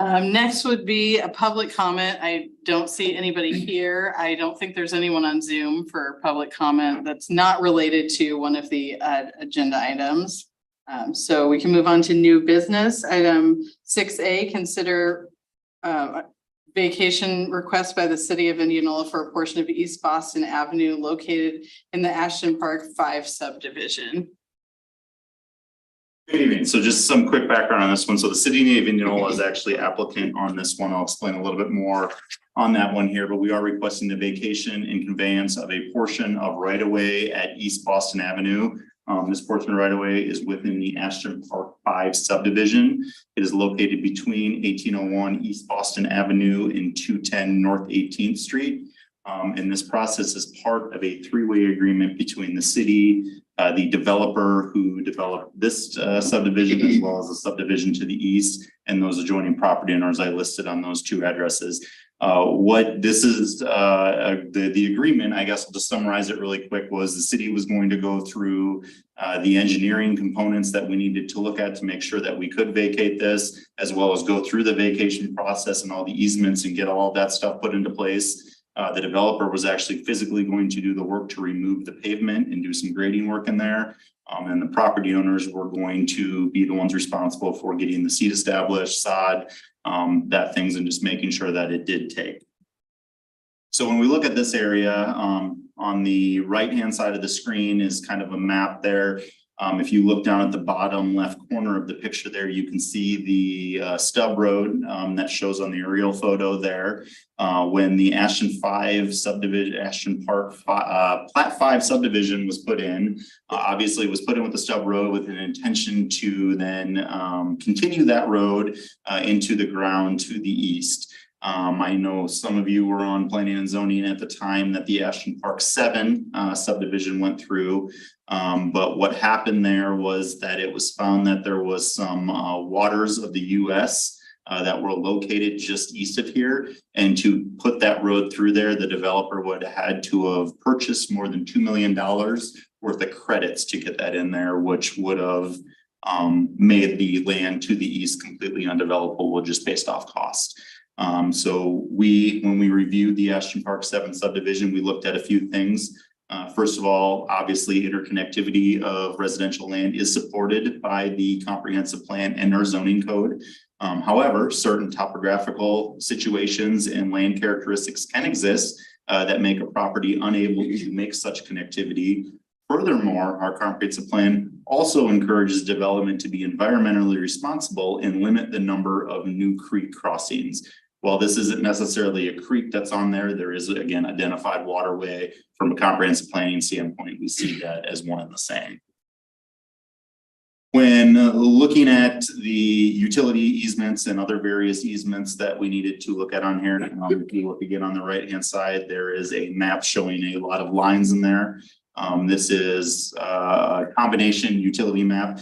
Next would be a public comment. I don't see anybody here. I don't think there's anyone on Zoom for public comment that's not related to one of the agenda items. So we can move on to new business. Item 6A, consider vacation request by the city of Indianola for a portion of East Boston Avenue located in the Ashton Park 5 subdivision. Good evening. So just some quick background on this one. So the city of Indianola is actually applicant on this one. I'll explain a little bit more on that one here, but we are requesting the vacation and conveyance of a portion of right of way at East Boston Avenue. This portion of right of way is within the Ashton Park 5 subdivision. It is located between 1801 East Boston Avenue and 210 North 18th Street. And this process is part of a three-way agreement between the city, the developer who developed this subdivision, as well as the subdivision to the east, and those adjoining property owners I listed on those two addresses. What this is, the agreement, I guess I'll just summarize it really quick, was the city was going to go through the engineering components that we needed to look at to make sure that we could vacate this, as well as go through the vacation process and all the easements and get all that stuff put into place. The developer was actually physically going to do the work to remove the pavement and do some grading work in there. And the property owners were going to be the ones responsible for getting the seed established, sod, that things, and just making sure that it did take. So when we look at this area, on the right-hand side of the screen is kind of a map there. If you look down at the bottom left corner of the picture there, you can see the stub road that shows on the aerial photo there. When the Ashton 5 subdivision, Ashton Park Plat 5 subdivision was put in, obviously it was put in with the stub road with an intention to then continue that road into the ground to the east. I know some of you were on planning and zoning at the time that the Ashton Park 7 subdivision went through. But what happened there was that it was found that there was some waters of the US that were located just east of here. And to put that road through there, the developer would have had to have purchased more than $2 million worth of credits to get that in there, which would have made the land to the east completely undevelopable just based off cost. So when we reviewed the Ashton Park 7 subdivision, we looked at a few things. First of all, obviously interconnectivity of residential land is supported by the comprehensive plan and our zoning code. However, certain topographical situations and land characteristics can exist that make a property unable to make such connectivity. Furthermore, our comprehensive plan also encourages development to be environmentally responsible and limit the number of new creek crossings. While this isn't necessarily a creek that's on there, there is, again, identified waterway. From a comprehensive planning standpoint, we see that as one and the same. When looking at the utility easements and other various easements that we needed to look at on here, if you look again on the right-hand side, there is a map showing a lot of lines in there. This is a combination utility map.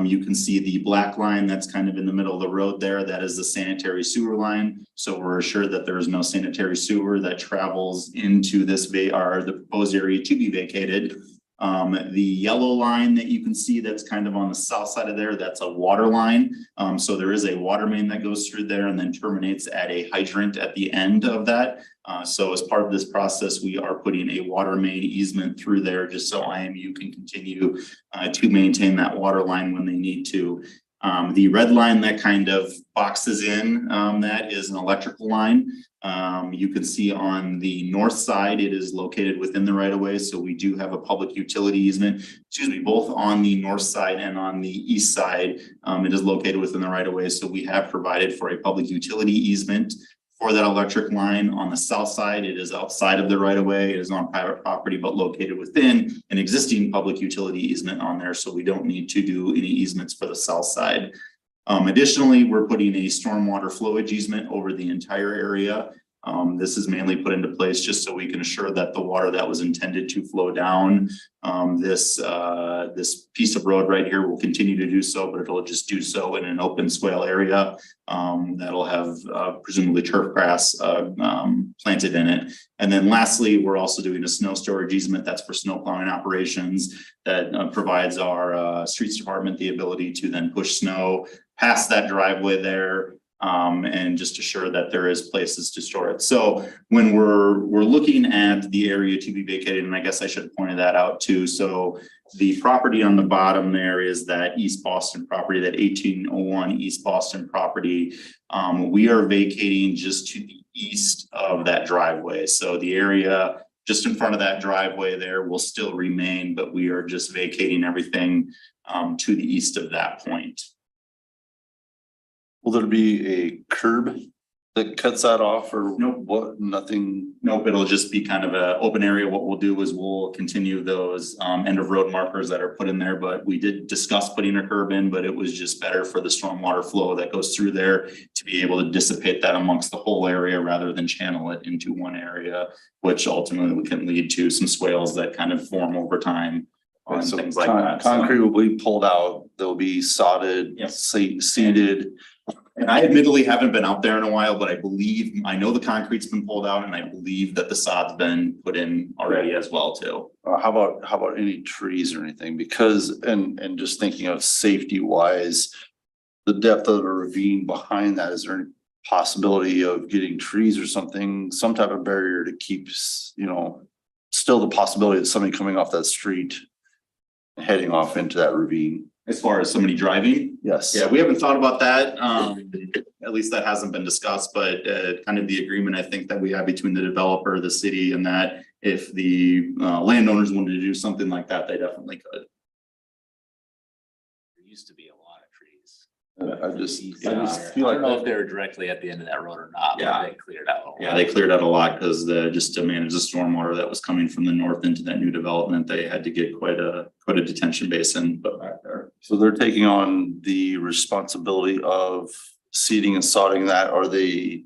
You can see the black line that's kind of in the middle of the road there. That is the sanitary sewer line. So we're assured that there is no sanitary sewer that travels into this or the proposed area to be vacated. The yellow line that you can see that's kind of on the south side of there, that's a water line. So there is a water main that goes through there and then terminates at a hydrant at the end of that. So as part of this process, we are putting a water main easement through there just so IMU can continue to maintain that water line when they need to. The red line that kind of boxes in that is an electrical line. You can see on the north side, it is located within the right of way. So we do have a public utility easement, both on the north side and on the east side. It is located within the right of way. So we have provided for a public utility easement for that electric line. On the south side, it is outside of the right of way. It is on private property, but located within an existing public utility easement on there. So we don't need to do any easements for the south side. Additionally, we're putting a stormwater flowage easement over the entire area. This is mainly put into place just so we can assure that the water that was intended to flow down this piece of road right here will continue to do so, but it'll just do so in an open swale area that'll have presumably turf grass planted in it. And then lastly, we're also doing a snow storage easement that's for snow plowing operations that provides our streets department the ability to then push snow past that driveway there and just assure that there is places to store it. So when we're looking at the area to be vacated, and I guess I should have pointed that out too. So the property on the bottom there is that East Boston property, that 1801 East Boston property. We are vacating just to the east of that driveway. So the area just in front of that driveway there will still remain, but we are just vacating everything to the east of that point. Will there be a curb that cuts that off or Nope. what? Nothing. Nope, it'll just be kind of an open area. What we'll do is we'll continue those end of road markers that are put in there, but we did discuss putting a curb in, but it was just better for the stormwater flow that goes through there to be able to dissipate that amongst the whole area rather than channel it into one area, which ultimately can lead to some swales that kind of form over time on So things like that. concrete will be pulled out. They'll be sodded, Yep. seeded. And I admittedly haven't been out there in a while, but I know the concrete's been pulled out and I believe that the sod's been put in already as well too. How about any trees or anything? Because, and just thinking of safety wise, the depth of the ravine behind that, is there any possibility of getting trees or something, some type of barrier to keep, still the possibility of somebody coming off that street heading off into that ravine? As far as somebody driving, Yes. yeah, we haven't thought about that. At least that hasn't been discussed, but kind of the agreement I think that we have between the developer, the city, and that if the landowners wanted to do something like that, they definitely could. There used to be a lot of trees. I just I feel don't know if like they were directly at the end of that road or not, Yeah. but they cleared out. a lot. Yeah, they cleared out a lot because just to manage the stormwater that was coming from the north into that new development, they had to get quite a detention basin put back there. so they're taking on the responsibility of seeding and sodding that, or they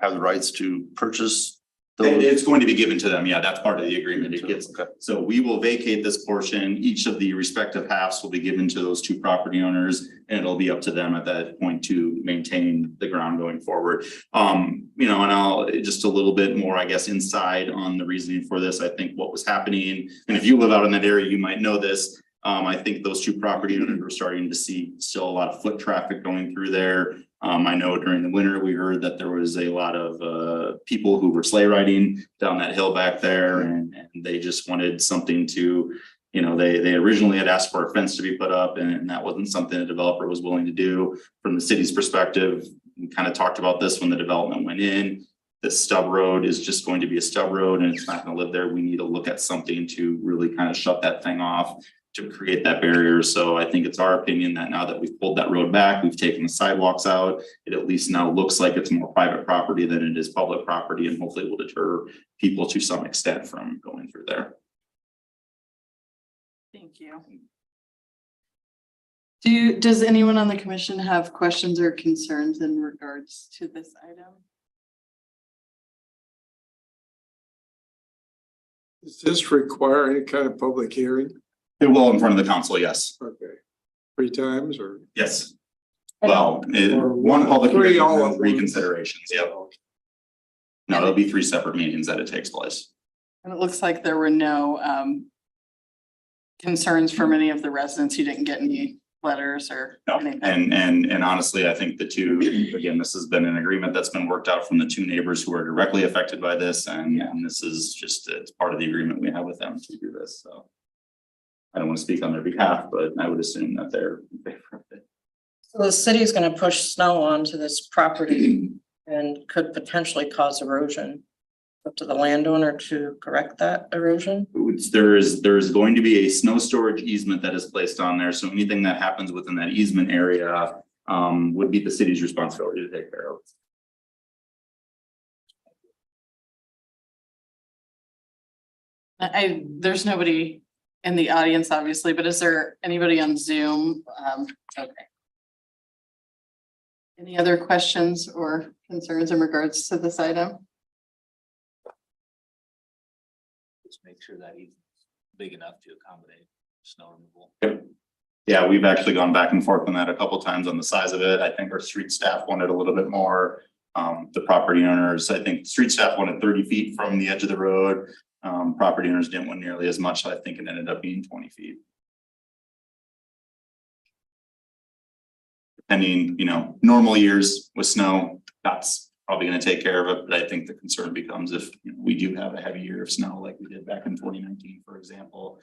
have the rights to purchase those? It's going to be given to them. Yeah, that's part of the agreement. It gets, Okay. so we will vacate this portion. Each of the respective halves will be given to those two property owners. And it'll be up to them at that point to maintain the ground going forward. And I'll just a little bit more, I guess, inside on the reasoning for this. I think what was happening, and if you live out in that area, you might know this. I think those two property owners were starting to see still a lot of foot traffic going through there. I know during the winter, we heard that there was a lot of people who were sleigh riding down that hill back there, and they just wanted something to, they originally had asked for a fence to be put up, and that wasn't something the developer was willing to do. From the city's perspective, we kind of talked about this when the development went in. The stub road is just going to be a stub road and it's not going to live there. We need to look at something to really kind of shut that thing off, to create that barrier. So I think it's our opinion that now that we've pulled that road back, we've taken the sidewalks out, it at least now looks like it's more private property than it is public property, and hopefully will deter people to some extent from going through there. Thank you. Does anyone on the commission have questions or concerns in regards to this item? Does this require any kind of public hearing? It will in front of the council, yes. Okay. 3 times or? Yes. Well, Or one public three hearing, all and at once. reconsiderations, yep. No, there'll be 3 separate meetings that it takes place. And it looks like there were no concerns from any of the residents. You didn't get any letters or No, anything. and honestly, I think the two, again, this has been an agreement that's been worked out from the 2 neighbors who are directly affected by this, and this is just, it's part of the agreement we have with them to do this, so. I don't want to speak on their behalf, but I would assume that they're in favor of it. So the city is gonna push snow onto this property and could potentially cause erosion. Up to the landowner to correct that erosion. There's going to be a snow storage easement that is placed on there, so anything that happens within that easement area would be the city's responsibility to take care of. There's nobody in the audience, obviously, but is there anybody on Zoom? Okay. Any other questions or concerns in regards to this item? Just make sure that he's big enough to accommodate snow removal. Yeah, we've actually gone back and forth on that a couple times on the size of it. I think our street staff wanted a little bit more. The property owners, I think street staff wanted 30 feet from the edge of the road. Property owners didn't want nearly as much. So I think it ended up being 20 feet. pending, normal years with snow, that's probably gonna take care of it, but I think the concern becomes if we do have a heavy year of snow like we did back in 2019, for example.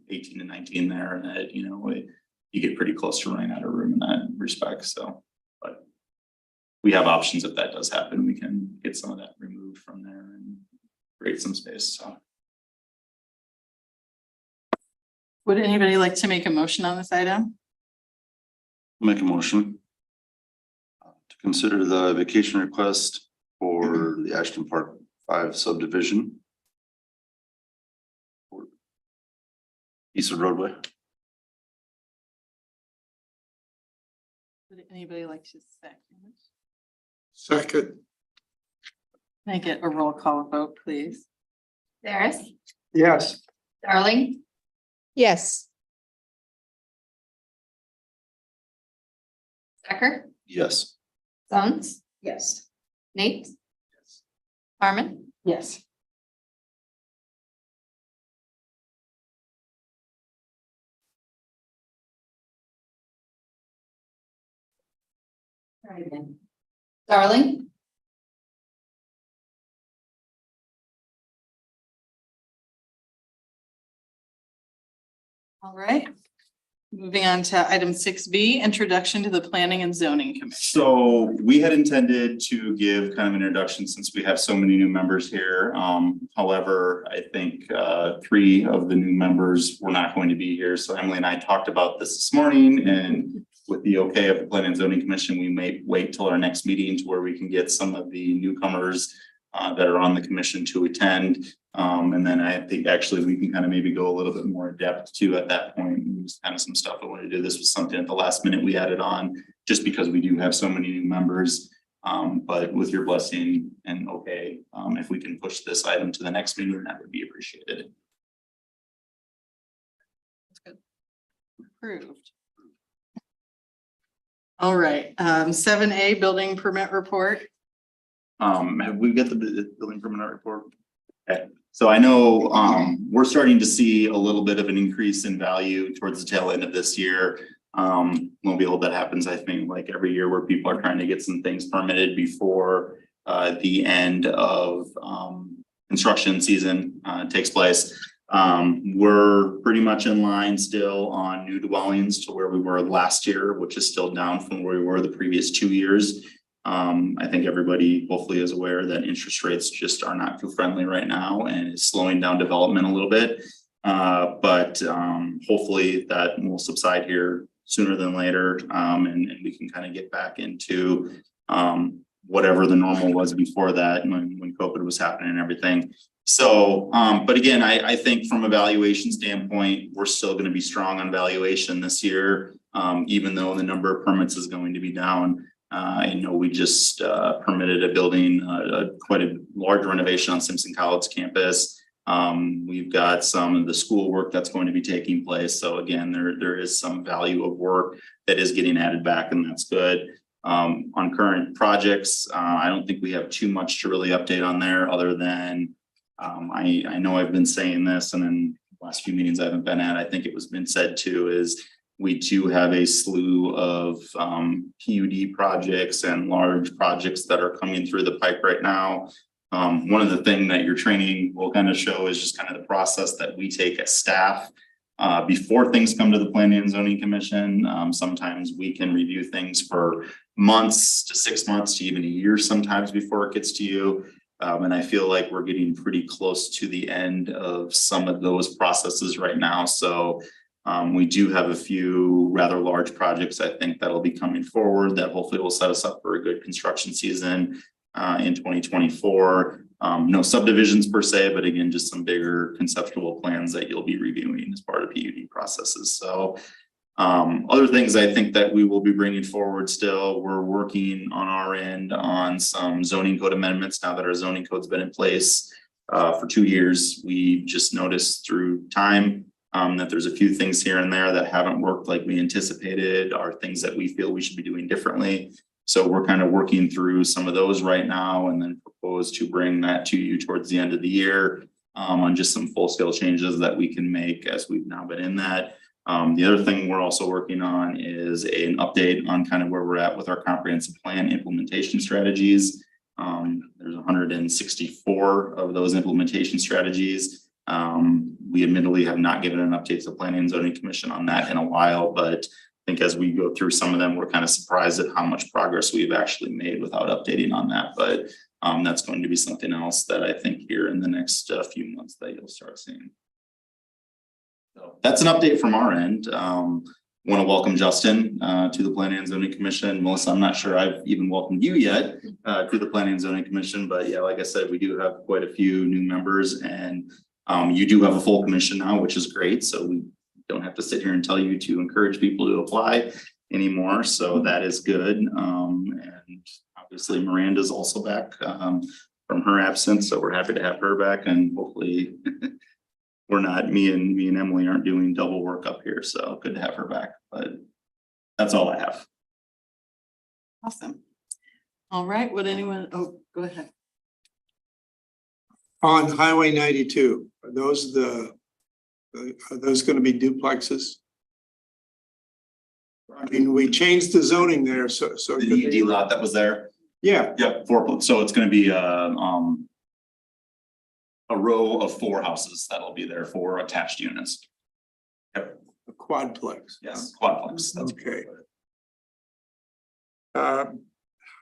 18 to 19 there, and that, you get pretty close to running out of room in that respect, so. But we have options if that does happen, we can get some of that removed from there and create some space, so. Would anybody like to make a motion on this item? Make a motion. To consider the vacation request for the Ashton Park 5 subdivision. For East of roadway. Would anybody like to second? Second, Can I get a roll call vote, please? Harris, yes. Darling, yes, Stecker, Yes. Sons, Yes. Nate, Harmon, Yes. Darling, All right. Moving on to item 6B, introduction to the Planning and Zoning Commission. So we had intended to give kind of an introduction since we have so many new members here. However, I think 3 of the new members were not going to be here. So Emily and I talked about this morning, and with the okay of the Planning and Zoning Commission, we may wait till our next meeting to where we can get some of the newcomers that are on the commission to attend. And then I think actually we can kind of maybe go a little bit more in depth too at that point. Just kind of some stuff I wanted to do. This was something at the last minute we added on just because we do have so many new members. But with your blessing and okay, if we can push this item to the next meeting, that would be appreciated. Approved. All right, 7A, building permit report. Have we got the building permit report? Okay, so I know we're starting to see a little bit of an increase in value towards the tail end of this year. Won't be able that happens, I think, like every year where people are trying to get some things permitted before the end of construction season takes place. We're pretty much in line still on new dwellings to where we were last year, which is still down from where we were the previous 2 years. I think everybody hopefully is aware that interest rates just are not too friendly right now and it's slowing down development a little bit. But hopefully that will subside here sooner than later. And we can kind of get back into whatever the normal was before that when COVID was happening and everything. So, but again, I think from a valuation standpoint, we're still going to be strong on valuation this year, even though the number of permits is going to be down. I know we just permitted a building, quite a large renovation on Simpson College campus. We've got some of the school work that's going to be taking place. So again, there is some value of work that is getting added back, and that's good. On current projects, I don't think we have too much to really update on there other than I know I've been saying this, and in the last few meetings I haven't been at, I think it was been said too, is we do have a slew of PUD projects and large projects that are coming through the pipe right now. One of the things that your training will kind of show is just kind of the process that we take as staff before things come to the Planning and Zoning Commission. Sometimes we can review things for months to 6 months to even a year sometimes before it gets to you. And I feel like we're getting pretty close to the end of some of those processes right now. So we do have a few rather large projects, I think, that'll be coming forward that hopefully will set us up for a good construction season in 2024. No subdivisions per se, but again, just some bigger conceptual plans that you'll be reviewing as part of PUD processes. So other things I think that we will be bringing forward still, we're working on our end on some zoning code amendments now that our zoning code's been in place for 2 years. We just noticed through time that there's a few things here and there that haven't worked like we anticipated, are things that we feel we should be doing differently. So we're kind of working through some of those right now and then propose to bring that to you towards the end of the year on just some full scale changes that we can make as we've now been in that. The other thing we're also working on is an update on kind of where we're at with our comprehensive plan implementation strategies. There's 164 of those implementation strategies. We admittedly have not given an update to the Planning and Zoning Commission on that in a while, but I think as we go through some of them, we're kind of surprised at how much progress we've actually made without updating on that. But that's going to be something else that I think here in the next few months that you'll start seeing. So that's an update from our end. Want to welcome Justin to the Planning and Zoning Commission. Melissa, I'm not sure I've even welcomed you yet to the Planning and Zoning Commission, but yeah, like I said, we do have quite a few new members, and you do have a full commission now, which is great. So we don't have to sit here and tell you to encourage people to apply anymore. So that is good. And obviously Miranda's also back from her absence. So we're happy to have her back, and hopefully we're not, me and Emily aren't doing double work up here. So good to have her back, but that's all I have. Awesome. All right, would anyone, oh, go ahead. On Highway 92, are those gonna be duplexes? I mean, we changed the zoning there, so. The ED lot that was there. Yeah, Yep, so it's gonna be a row of 4 houses that'll be there for attached units. a quadplex. Yes, quadplex. That's Okay.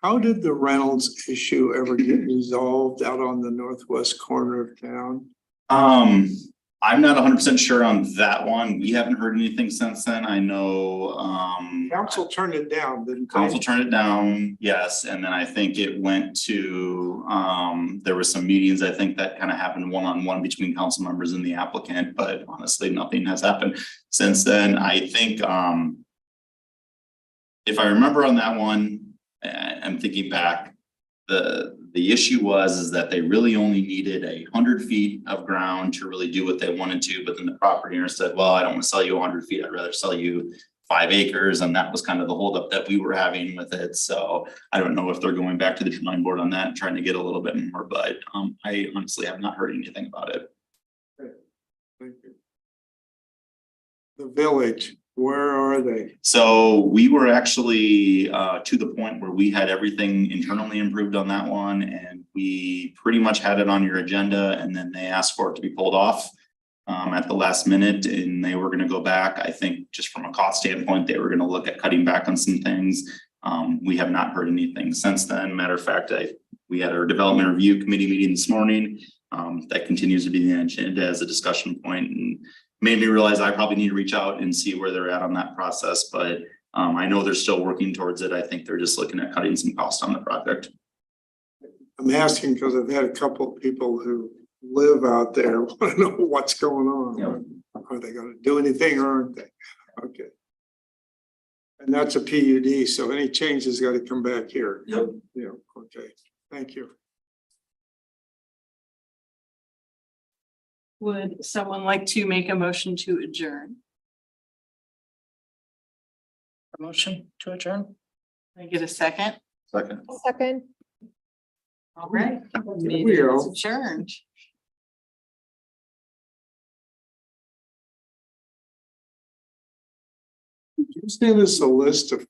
How did the Reynolds issue ever get resolved out on the northwest corner of town? I'm not 100% sure on that one. We haven't heard anything since then. I know, Council turned it down, didn't they? council turned it down, yes, and then I think it went to, there were some meetings, I think that kind of happened one-on-one between council members and the applicant, but honestly, nothing has happened since then. I think, if I remember on that one, I'm thinking back, the issue is that they really only needed 100 feet of ground to really do what they wanted to, but then the property owner said, well, I don't want to sell you 100 feet, I'd rather sell you 5 acres, and that was kind of the holdup that we were having with it. So I don't know if they're going back to the drawing board on that and trying to get a little bit more, but I honestly have not heard anything about it. Thank you. The village, where are they? So we were actually to the point where we had everything internally improved on that one, and we pretty much had it on your agenda, and then they asked for it to be pulled off at the last minute, and they were gonna go back. I think just from a cost standpoint, they were gonna look at cutting back on some things. We have not heard anything since then. Matter of fact, we had our development review committee meeting this morning. That continues to be the agenda as a discussion point, and made me realize I probably need to reach out and see where they're at on that process, but I know they're still working towards it. I think they're just looking at cutting some cost on the project. I'm asking because I've had a couple of people who live out there, want to know what's going on. Yeah. Are they gonna do anything or aren't they? Okay. And that's a PUD, so any changes got to come back here. Yep. Yeah, okay, thank you. Would someone like to make a motion to adjourn? A motion to adjourn? Can I get a second? Second. Second. All right. we Meeting go. is adjourned. Can you send us a list of